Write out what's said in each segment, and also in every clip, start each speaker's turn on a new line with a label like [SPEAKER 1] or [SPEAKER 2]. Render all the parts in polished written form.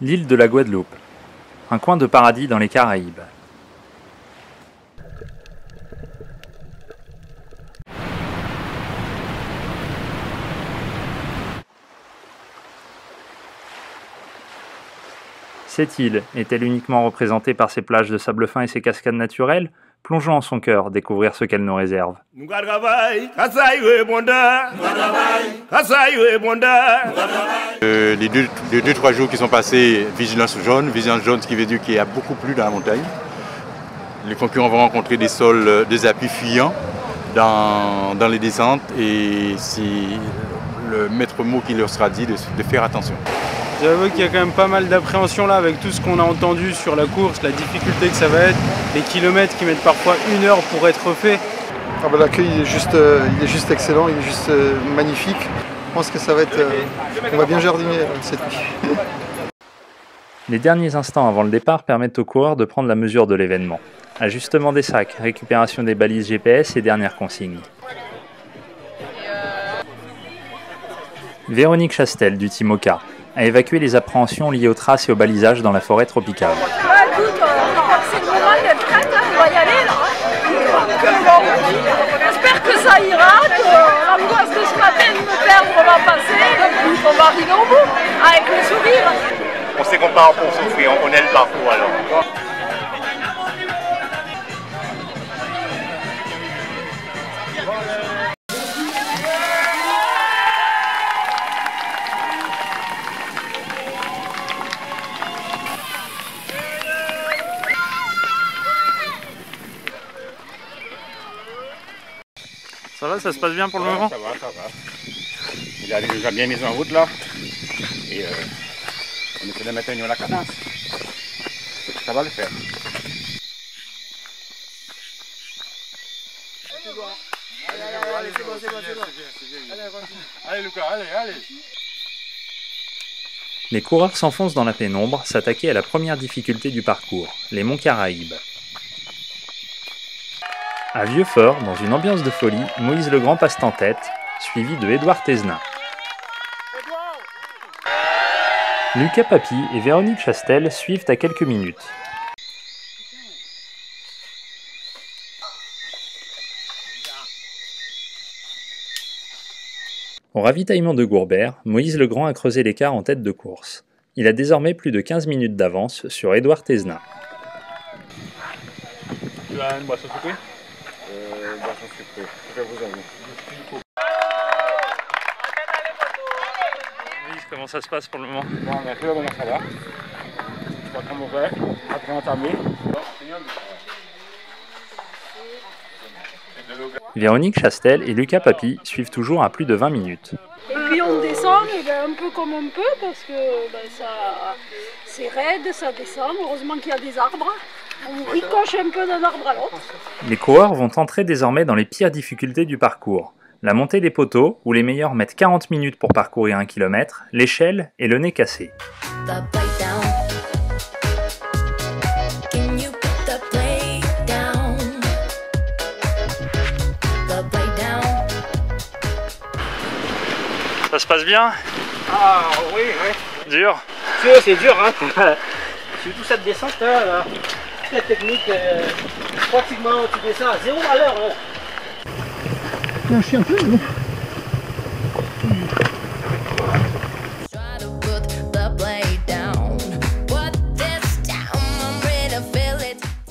[SPEAKER 1] L'île de la Guadeloupe, un coin de paradis dans les Caraïbes. Cette île est-elle uniquement représentée par ses plages de sable fin et ses cascades naturelles? Plongeons en son cœur, découvrir ce qu'elle nous réserve.
[SPEAKER 2] Les 2-3 jours qui sont passés, vigilance jaune, ce qui veut dire qu'il y a beaucoup plu dans la montagne. Les concurrents vont rencontrer des sols, des appuis fuyants dans les descentes et c'est le maître mot qui leur sera dit de faire attention.
[SPEAKER 3] J'avoue qu'il y a quand même pas mal d'appréhension là avec tout ce qu'on a entendu sur la course, la difficulté que ça va être, les kilomètres qui mettent parfois 1 heure pour être faits.
[SPEAKER 4] Ah bah, l'accueil il est juste excellent, il est juste magnifique. Je pense que ça va être, on va bien jardiner cette nuit.
[SPEAKER 1] Les derniers instants avant le départ permettent aux coureurs de prendre la mesure de l'événement. Ajustement des sacs, récupération des balises GPS et dernières consignes. Véronique Chastel du Team Oka a évacué les appréhensions liées aux traces et au balisage dans la forêt tropicale.
[SPEAKER 5] Écoute, c'est le moment d'être prête, on va y aller là. J'espère que ça ira, que l'angoisse de ce matin de me perdre va passer, et puis qu'on va arriver au bout, avec le sourire.
[SPEAKER 6] On sait qu'on part pour souffrir, on connaît le parcours alors.
[SPEAKER 1] Ça va, ça se passe bien pour le moment?
[SPEAKER 6] Ça va, ça va. Il a déjà bien mis en route là. Et on essaie de mettre la cadence. Ça va le faire.
[SPEAKER 4] Allez, c'est bon.
[SPEAKER 6] Allez Lucas, allez.
[SPEAKER 1] Les coureurs s'enfoncent dans la pénombre, s'attaquer à la première difficulté du parcours, les monts Caraïbes. À Vieux-Fort, dans une ambiance de folie, Moïse Legrand passe en tête, suivi de Édouard Thézenin. Lucas Papy et Véronique Chastel suivent à quelques minutes. Au ravitaillement de Gourbert, Moïse Legrand a creusé l'écart en tête de course. Il a désormais plus de 15 minutes d'avance sur Édouard Thézenin.
[SPEAKER 6] Tu as une boisson sucrée? Boisson sucrée. Que vous avez?
[SPEAKER 1] Moïse, comment ça se passe pour le moment?
[SPEAKER 6] Bon, on a fait comment ça va. Pas trop mauvais, pas trop entamé.
[SPEAKER 1] Véronique Chastel et Lucas Papy suivent toujours à plus de 20 minutes.
[SPEAKER 5] Et puis on descend un peu comme on peut parce que c'est raide, ça descend. Heureusement qu'il y a des arbres. On ricoche un peu d'un arbre à l'autre.
[SPEAKER 1] Les coureurs vont entrer désormais dans les pires difficultés du parcours. La montée des poteaux, où les meilleurs mettent 40 minutes pour parcourir 1 km, l'échelle et le nez cassé. Ça se passe bien?
[SPEAKER 7] Ah oui.
[SPEAKER 1] Dur?
[SPEAKER 7] C'est dur, hein. Surtout cette descente là. Très technique. Pratiquement tu descends à 0 à l'heure.
[SPEAKER 4] Un chien un peu, mais bon.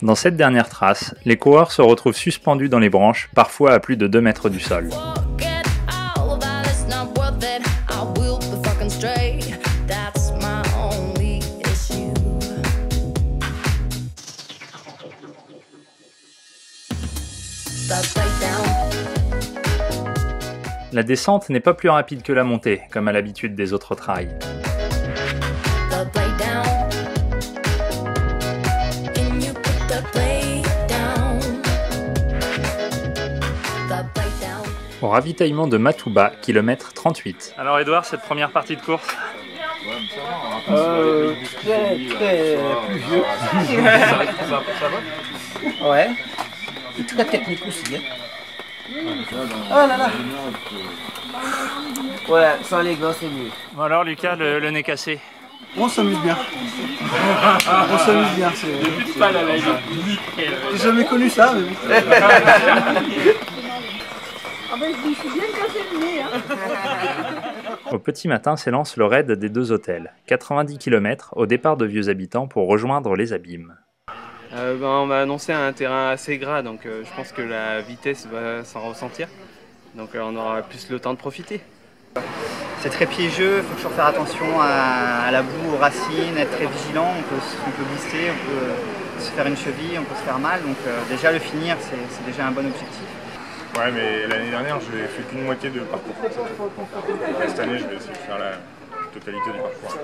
[SPEAKER 1] Dans cette dernière trace, les coureurs se retrouvent suspendus dans les branches, parfois à plus de 2 mètres du sol. La descente n'est pas plus rapide que la montée, comme à l'habitude des autres trails. Au ravitaillement de Matouba, kilomètre 38. Alors Edouard, cette première partie de course?
[SPEAKER 7] Très pluvieux. Ouais. Et très technique aussi. Oh là là. Ouais, sans les gants c'est mieux.
[SPEAKER 1] Bon alors Lucas, le nez cassé.
[SPEAKER 4] On s'amuse bien. On s'amuse bien. J'ai jamais connu ça, mais bon.
[SPEAKER 5] Ah ben, je me suis bien cassé le nez. Hein.
[SPEAKER 1] Au petit matin s'élance le raid des 2 hôtels, 90 km au départ de Vieux Habitants pour rejoindre les abîmes.
[SPEAKER 8] On m'a annoncé un terrain assez gras, donc je pense que la vitesse va s'en ressentir. Donc on aura plus le temps de profiter.
[SPEAKER 9] C'est très piégeux, il faut toujours faire attention à la boue, aux racines, être très vigilant. On peut glisser, on peut se faire une cheville, on peut se faire mal. Donc déjà le finir, c'est déjà un bon objectif.
[SPEAKER 10] Ouais, mais l'année dernière, je n'ai fait qu'une moitié de parcours. Et cette année, je vais essayer de faire la totalité du parcours.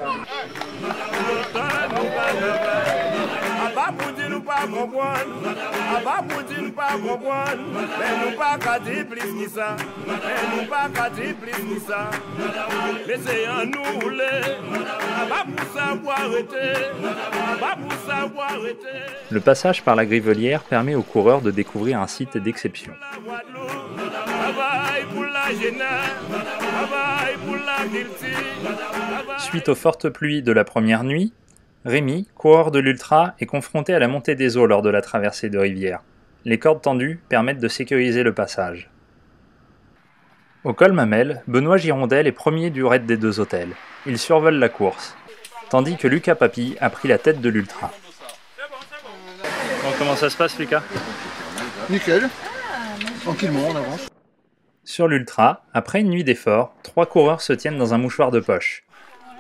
[SPEAKER 1] Le passage par la Grivelière permet aux coureurs de découvrir un site d'exception. Suite aux fortes pluies de la première nuit, Rémi, coureur de l'Ultra, est confronté à la montée des eaux lors de la traversée de rivière. Les cordes tendues permettent de sécuriser le passage. Au col Mamel, Benoît Girondel est premier du raid des 2 hôtels. Il survole la course, tandis que Lucas Papy a pris la tête de l'Ultra. Bon, comment ça se passe, Lucas?
[SPEAKER 4] Nickel. Tranquillement, on avance.
[SPEAKER 1] Sur l'Ultra, après une nuit d'efforts, 3 coureurs se tiennent dans un mouchoir de poche.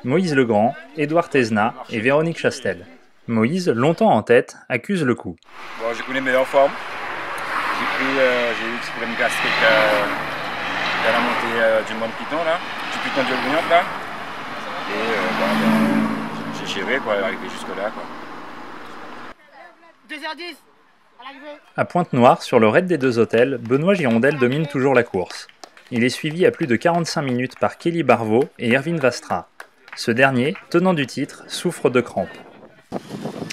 [SPEAKER 1] Moïse Legrand, Édouard Tesna et Véronique Chastel. Moïse, longtemps en tête, accuse le coup.
[SPEAKER 6] Bon, j'ai connu meilleure forme. J'ai eu ce problème gastrique à la montée du Mont Piton, là, du Piton de Grignoc, là. Et j'ai géré, quoi, arrivé jusque-là, quoi.
[SPEAKER 7] 2h10 à l'arrivée.
[SPEAKER 1] À Pointe-Noire, sur le raid des 2 hôtels, Benoît Girondel domine toujours la course. Il est suivi à plus de 45 minutes par Kelly Barveau et Erwin Vastra. Ce dernier, tenant du titre, souffre de crampes.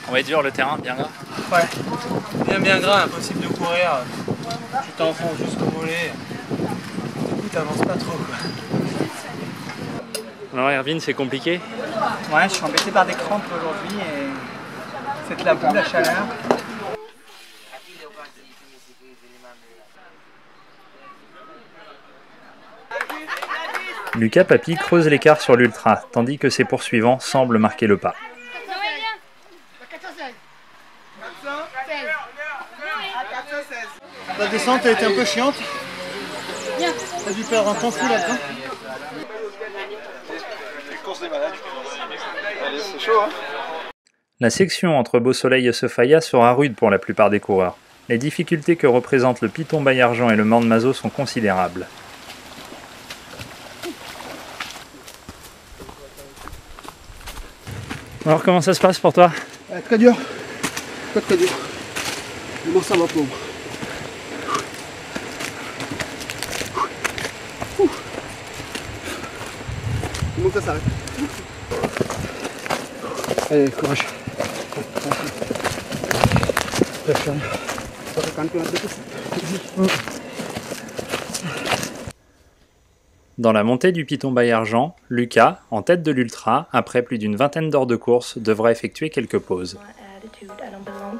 [SPEAKER 1] On va être dur le terrain, bien gras.
[SPEAKER 3] Ouais, bien gras, impossible de courir. Tu t'enfonces jusqu'au mollet. Du coup, t'avances pas trop, quoi.
[SPEAKER 1] Alors Erwin, c'est compliqué?
[SPEAKER 9] Ouais, je suis embêté par des crampes aujourd'hui et c'est de la boue, la chaleur.
[SPEAKER 1] Lucas Papy creuse l'écart sur l'Ultra, tandis que ses poursuivants semblent marquer le pas.
[SPEAKER 4] La descente a été un peu chiante. On a dû perdre un temps fou là-dedans. C'est chaud, hein.
[SPEAKER 1] La section entre Beausoleil et Sofaya sera rude pour la plupart des coureurs. Les difficultés que représentent le Piton Baillargeon et le Morne Mazo sont considérables. Alors comment ça se passe pour toi?
[SPEAKER 4] Très dur. Très dur. Comment ça va pour moi? Comment ça s'arrête? Allez, courage.
[SPEAKER 1] Dans la montée du Piton Baillargeon, Lucas, en tête de l'Ultra, après plus d'une vingtaine d'heures de course, devra effectuer quelques pauses.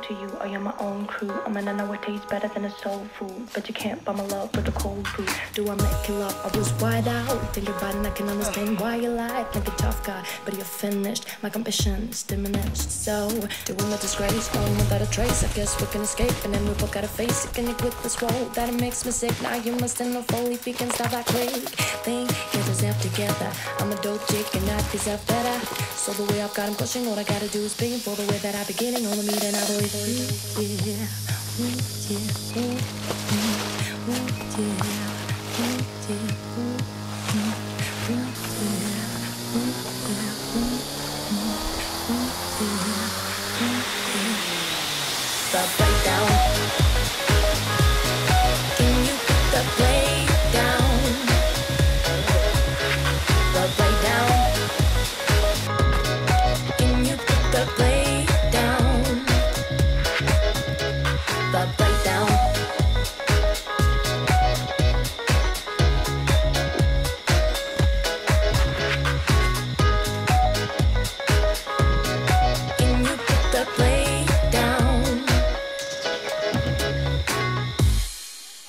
[SPEAKER 11] To you, I am my own crew. I'm an I taste better than a soul food, but you can't buy my love with a cold food. Do I make you love? I was wide out. Think about it, I can understand why you like a tough guy, but you're finished. My ambition's diminished. So doing the disgrace, going without a trace. I guess we can escape, and then we both gotta face it. Can you quit this role that it makes me sick? Now you must know fully if you can stop that quick. Think get yourself together. I'm a dope chick and I deserve better. So the way I've got him pushing, all I gotta do is pay for the way that I'm beginning on the meet and I believe.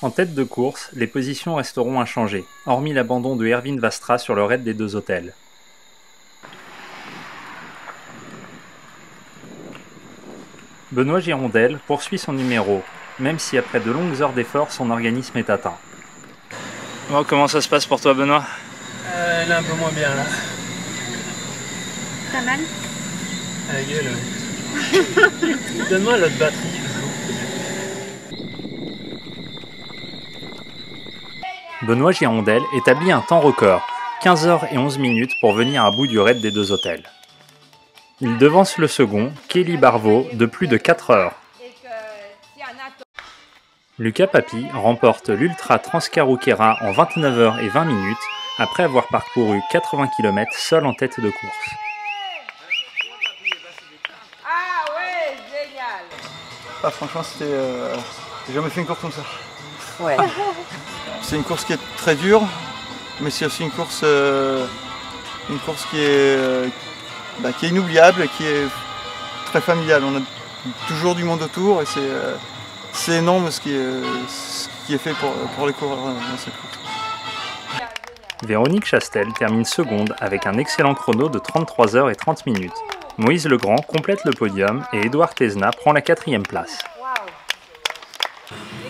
[SPEAKER 1] En tête de course, les positions resteront inchangées, hormis l'abandon de Erwin Vastra sur le raid des 2 hôtels. Benoît Girondel poursuit son numéro, même si après de longues heures d'effort, son organisme est atteint. Bon, comment ça se passe pour toi, Benoît?
[SPEAKER 3] Elle est un peu moins bien là.
[SPEAKER 5] T'as mal?
[SPEAKER 3] À la gueule. Donne-moi l'autre batterie.
[SPEAKER 1] Benoît Girondel établit un temps record, 15 h et 11 minutes pour venir à bout du raid des 2 hôtels. Il devance le second, Kelly Barvaux, de plus de 4 heures. Lucas Papi remporte l'Ultra Transcarouquera en 29 h et 20 minutes après avoir parcouru 80 km seul en tête de course.
[SPEAKER 12] Ah ouais, génial!
[SPEAKER 4] Ah, franchement, c'était... j'ai jamais fait une course comme ça.
[SPEAKER 12] Ouais.
[SPEAKER 4] C'est une course qui est très dure, mais c'est aussi une course qui est inoubliable, qui est très familiale. On a toujours du monde autour et c'est énorme ce qui est fait pour les coureurs dans cette course.
[SPEAKER 1] Véronique Chastel termine seconde avec un excellent chrono de 33 h et 30 minutes. Moïse Legrand complète le podium et Édouard Tesna prend la 4e place.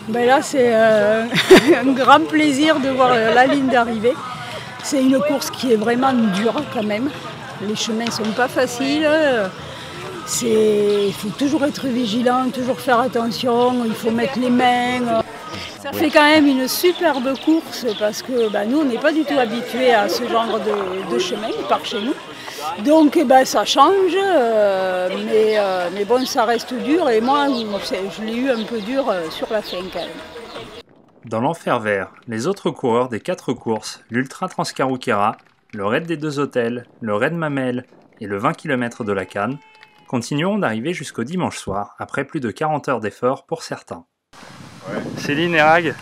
[SPEAKER 5] Ben là, c'est un grand plaisir de voir la ligne d'arrivée. C'est une course qui est vraiment dure quand même. Les chemins ne sont pas faciles. Il faut toujours être vigilant, toujours faire attention, il faut mettre les mains. Ça fait quand même une superbe course parce que nous, on n'est pas du tout habitués à ce genre de chemin par chez nous. Donc ça change, mais bon, ça reste dur et moi, je l'ai eu un peu dur sur la fin quand même.
[SPEAKER 1] Dans l'enfer vert, les autres coureurs des 4 courses, l'Ultra Transcarouquera, le raid des 2 hôtels, le raid Mamelles et le 20 km de la Canne, continueront d'arriver jusqu'au dimanche soir, après plus de 40 heures d'efforts pour certains.
[SPEAKER 10] Ouais.
[SPEAKER 1] Céline et Rag.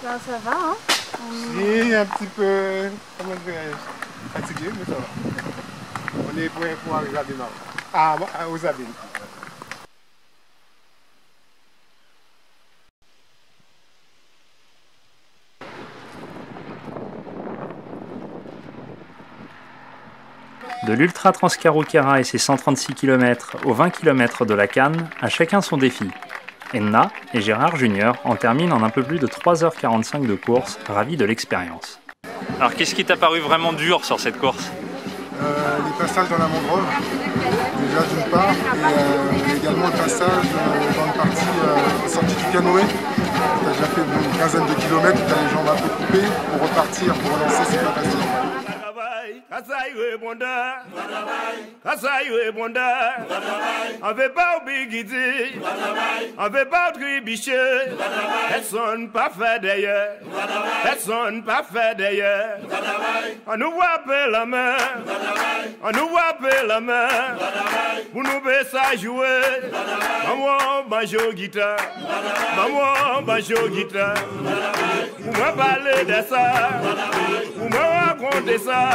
[SPEAKER 5] Là, ça va, hein?
[SPEAKER 10] Si, un petit peu, comment dirais-je, fatigué, mais ça va. On est pour arriver à démarrer. Aux Abîmes.
[SPEAKER 1] De l'Ultra Transcarouquera et ses 136 km aux 20 km de la Canne, à chacun son défi. Enna et Gérard Junior en terminent en un peu plus de 3h45 de course, ravis de l'expérience. Alors qu'est-ce qui t'a paru vraiment dur sur cette course?
[SPEAKER 10] Les passages dans la mangrove, déjà d'une part, et également le passage dans une partie sortie du canoë. Tu as déjà fait une quinzaine de kilomètres, tu as les jambes un peu coupées, pour repartir, pour relancer, c'est pas facile.
[SPEAKER 13] On veut pas oublier, on veut pas tribicher, personne pas fait d'ailleurs, personne pas fait d'ailleurs. On nous voit peu la main, on nous voit peu la main, pour nous baisser à jouer. Maman, banjo guitare, maman, banjo guitare. Vous me parlez de ça, vous me racontez ça.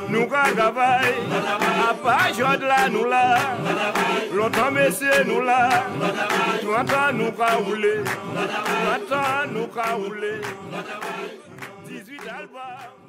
[SPEAKER 13] Nous travaillons, à pas jouer de là, nous là. Longtemps, messieurs, nous là. Longtemps, nous rouler. Longtemps, nous rouler. 18 albums.